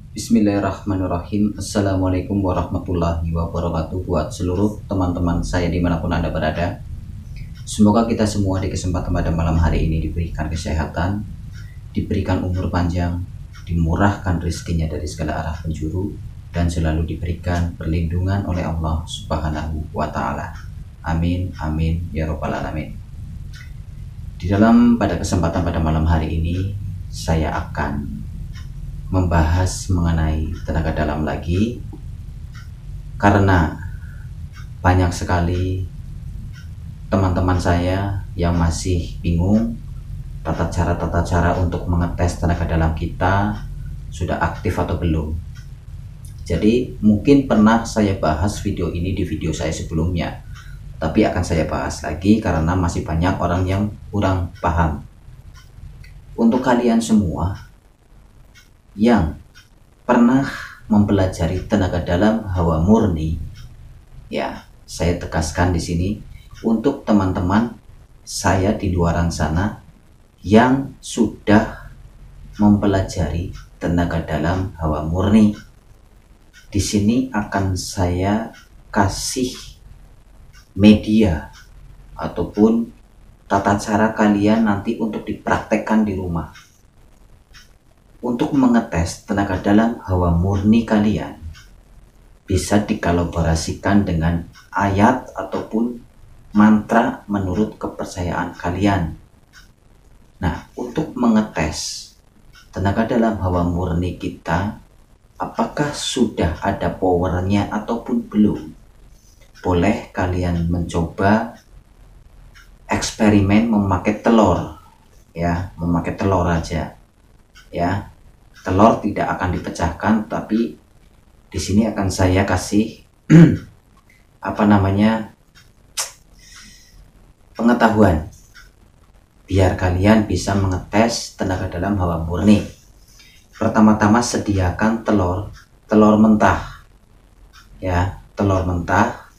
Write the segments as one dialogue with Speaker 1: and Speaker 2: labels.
Speaker 1: Bismillahirrahmanirrahim. Assalamualaikum warahmatullahi wabarakatuh. Buat seluruh teman-teman saya dimanapun Anda berada, semoga kita semua di kesempatan pada malam hari ini diberikan kesehatan, diberikan umur panjang, dimurahkan rezekinya dari segala arah penjuru, dan selalu diberikan perlindungan oleh Allah Subhanahu wa Ta'ala. Amin, amin, ya Rabbal 'Alamin. Pada kesempatan pada malam hari ini, saya akan membahas mengenai tenaga dalam lagi, karena banyak sekali teman-teman saya yang masih bingung tata cara untuk mengetes tenaga dalam kita sudah aktif atau belum. Jadi mungkin pernah saya bahas video ini di video saya sebelumnya, tapi akan saya bahas lagi karena masih banyak orang yang kurang paham. Untuk kalian semua yang pernah mempelajari tenaga dalam hawa murni, ya, saya tegaskan di sini untuk teman-teman saya di luaran sana yang sudah mempelajari tenaga dalam hawa murni. Di sini akan saya kasih media ataupun tata cara kalian nanti untuk dipraktekkan di rumah. Untuk mengetes tenaga dalam hawa murni kalian, bisa dikolaborasikan dengan ayat ataupun mantra menurut kepercayaan kalian. Nah, untuk mengetes tenaga dalam hawa murni kita, apakah sudah ada powernya ataupun belum, boleh kalian mencoba eksperimen memakai telur, ya, memakai telur aja. Ya, telur tidak akan dipecahkan, tapi di sini akan saya kasih pengetahuan biar kalian bisa mengetes tenaga dalam hawa murni. Pertama-tama sediakan telur mentah, ya, telur mentah.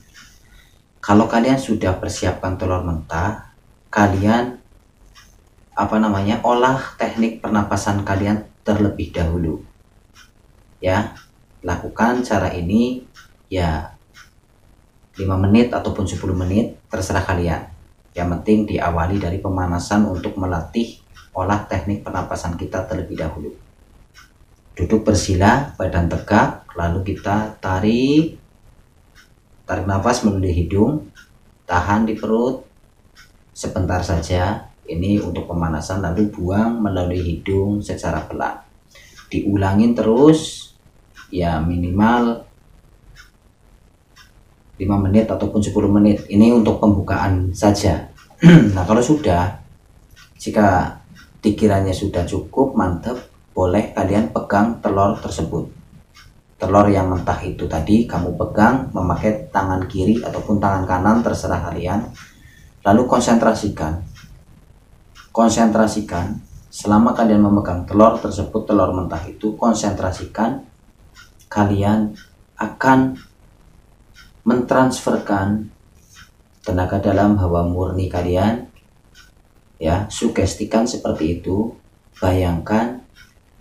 Speaker 1: Kalau kalian sudah persiapkan telur mentah, kalian olah teknik pernapasan kalian terlebih dahulu, ya. Lakukan cara ini ya 5 menit ataupun 10 menit, terserah kalian. Yang penting diawali dari pemanasan untuk melatih olah teknik pernapasan kita terlebih dahulu. Duduk bersila, badan tegak, lalu kita tarik nafas melalui hidung, tahan di perut sebentar saja. Ini untuk pemanasan, lalu buang melalui hidung secara pelan. Diulangin terus ya minimal 5 menit ataupun 10 menit. Ini untuk pembukaan saja. Nah, kalau jika dikiranya sudah cukup mantap, boleh kalian pegang telur tersebut. Telur yang mentah itu tadi kamu pegang memakai tangan kiri ataupun tangan kanan, terserah kalian. Lalu konsentrasikan selama kalian memegang telur tersebut, telur mentah itu, konsentrasikan kalian akan mentransferkan tenaga dalam hawa murni kalian, ya. Sugestikan seperti itu. Bayangkan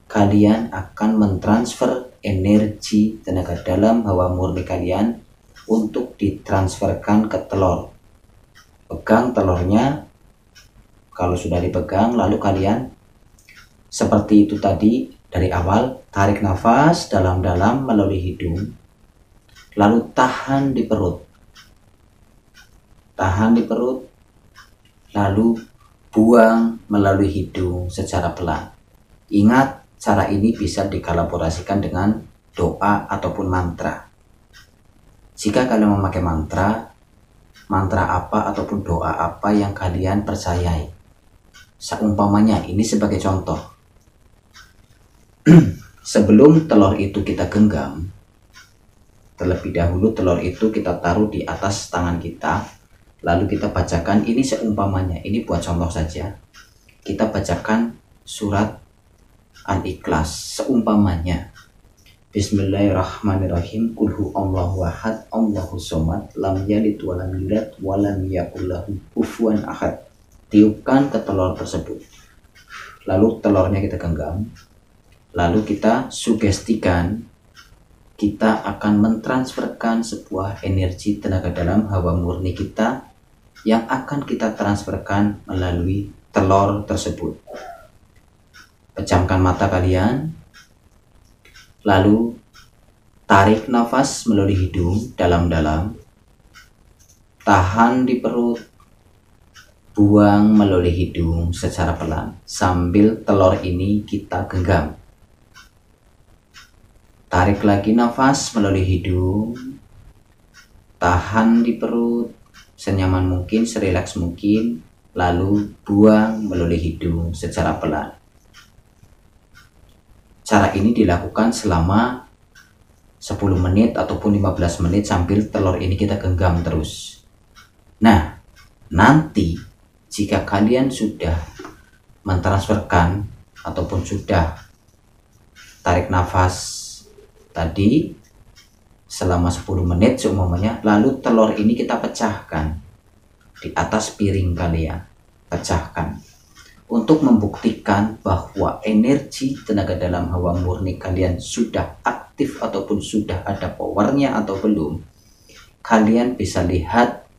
Speaker 1: kalian akan mentransfer energi tenaga dalam hawa murni kalian untuk ditransferkan ke telur. Pegang telurnya. Kalau sudah dipegang, lalu kalian seperti itu tadi dari awal, tarik nafas dalam-dalam melalui hidung, lalu tahan di perut, lalu buang melalui hidung secara pelan. Ingat, cara ini bisa dikolaborasikan dengan doa ataupun mantra. Jika kalian memakai mantra apa ataupun doa apa yang kalian percayai, seumpamanya ini sebagai contoh, sebelum telur itu kita genggam, terlebih dahulu telur itu kita taruh di atas tangan kita, lalu kita bacakan, ini seumpamanya, ini buat contoh saja, kita bacakan surat Al-Ikhlas, seumpamanya Bismillahirrahmanirrahim, Qul huwallahu ahad, Allahus somad, lam yalid walam yulad walam yakul lahu kufuwan ahad. Tiupkan ke telur tersebut, lalu telurnya kita genggam, lalu kita sugestikan, kita akan mentransferkan sebuah energi tenaga dalam hawa murni kita yang akan kita transferkan melalui telur tersebut. Pejamkan mata kalian, lalu tarik nafas melalui hidung dalam-dalam, tahan di perut, buang melalui hidung secara pelan sambil telur ini kita genggam. Tarik lagi nafas melalui hidung, tahan di perut senyaman mungkin, serileks mungkin, lalu buang melalui hidung secara pelan. Cara ini dilakukan selama 10 menit ataupun 15 menit sambil telur ini kita genggam terus. Nah, nanti jika kalian sudah mentransferkan ataupun sudah tarik nafas tadi selama 10 menit seumpamanya, lalu telur ini kita pecahkan di atas piring kalian, pecahkan untuk membuktikan bahwa energi tenaga dalam hawa murni kalian sudah aktif ataupun sudah ada powernya atau belum. Kalian bisa lihat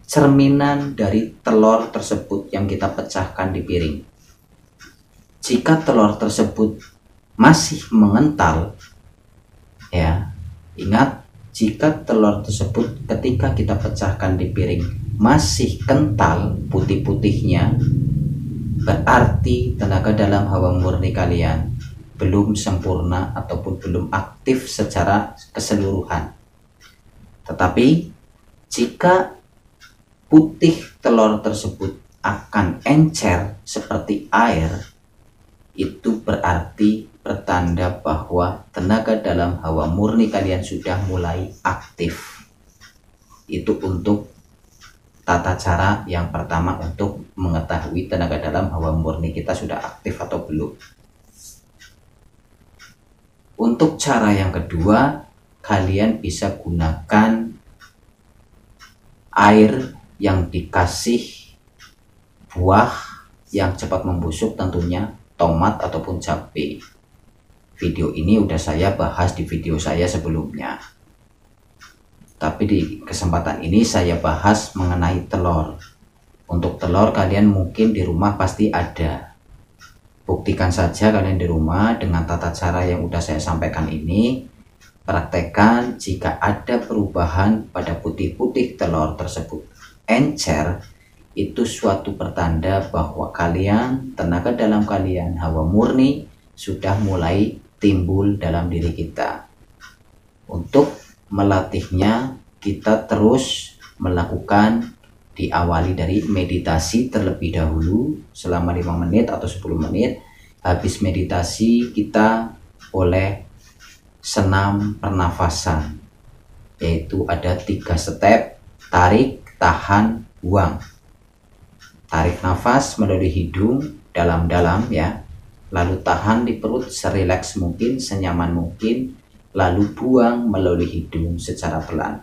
Speaker 1: cerminan dari telur tersebut yang kita pecahkan di piring. Jika telur tersebut masih mengental, ya, ingat, jika telur tersebut ketika kita pecahkan di piring masih kental putih-putihnya, berarti tenaga dalam hawa murni kalian belum sempurna ataupun belum aktif secara keseluruhan. Tetapi jika putih telur tersebut akan encer seperti air, itu berarti pertanda bahwa tenaga dalam hawa murni kalian sudah mulai aktif. Itu untuk tata cara yang pertama untuk mengetahui tenaga dalam hawa murni kita sudah aktif atau belum. Untuk cara yang kedua, kalian bisa gunakan air yang dikasih buah yang cepat membusuk, tentunya tomat ataupun cabai. Video ini udah saya bahas di video saya sebelumnya, tapi di kesempatan ini saya bahas mengenai telur. Untuk telur kalian mungkin di rumah pasti ada. Buktikan saja kalian di rumah dengan tata cara yang udah saya sampaikan ini. Praktekkan, jika ada perubahan pada putih-putih telur tersebut encer, itu suatu pertanda bahwa kalian, tenaga dalam kalian, hawa murni sudah mulai timbul dalam diri kita. Untuk melatihnya, kita terus melakukan, diawali dari meditasi terlebih dahulu selama 5 menit atau 10 menit. Habis meditasi kita boleh senam pernafasan, yaitu ada 3 step: tarik, tahan, buang. Tarik nafas melalui hidung dalam-dalam, ya, lalu tahan di perut serileks mungkin, senyaman mungkin, lalu buang melalui hidung secara pelan.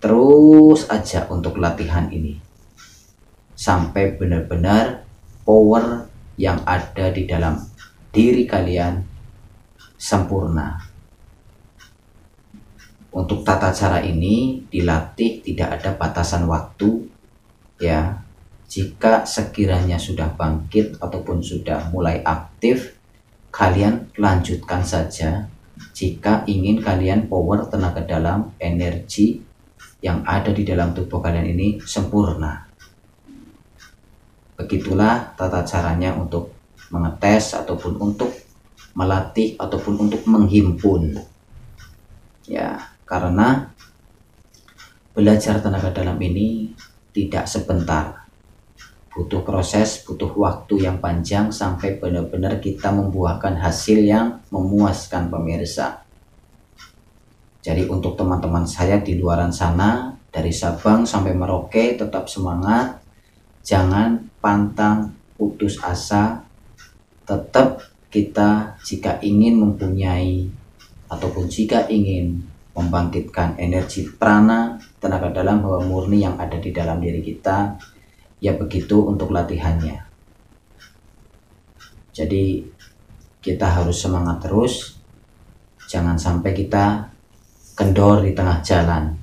Speaker 1: Terus aja untuk latihan ini sampai benar-benar power yang ada di dalam diri kalian sempurna. Untuk tata cara ini dilatih tidak ada batasan waktu, ya. Jika sekiranya sudah bangkit ataupun sudah mulai aktif, kalian lanjutkan saja. Jika ingin kalian power tenaga dalam, energi yang ada di dalam tubuh kalian ini sempurna. Begitulah tata caranya untuk mengetes ataupun untuk melatih ataupun untuk menghimpun. Ya, karena belajar tenaga dalam ini tidak sebentar. Butuh proses, butuh waktu yang panjang sampai benar-benar kita membuahkan hasil yang memuaskan pemirsa. Jadi untuk teman-teman saya di luaran sana, dari Sabang sampai Merauke, tetap semangat. Jangan pantang putus asa. Tetap kita jika ingin mempunyai ataupun jika ingin membangkitkan energi prana, tenaga dalam hawa murni yang ada di dalam diri kita, ya begitu untuk latihannya. Jadi kita harus semangat terus, jangan sampai kita kendor di tengah jalan,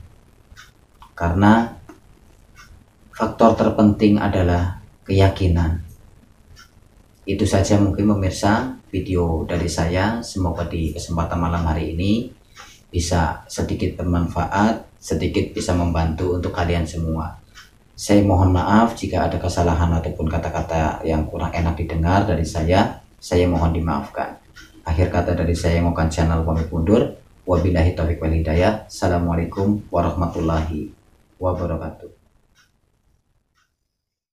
Speaker 1: karena faktor terpenting adalah keyakinan. Itu saja mungkin pemirsa video dari saya. Semoga di kesempatan malam hari ini bisa sedikit bermanfaat, sedikit bisa membantu untuk kalian semua. Saya mohon maaf jika ada kesalahan ataupun kata-kata yang kurang enak didengar dari saya mohon dimaafkan. Akhir kata dari saya, Ngokan Channel pamit undur. Wabillahi taufiq wal hidayah. Assalamualaikum warahmatullahi wabarakatuh.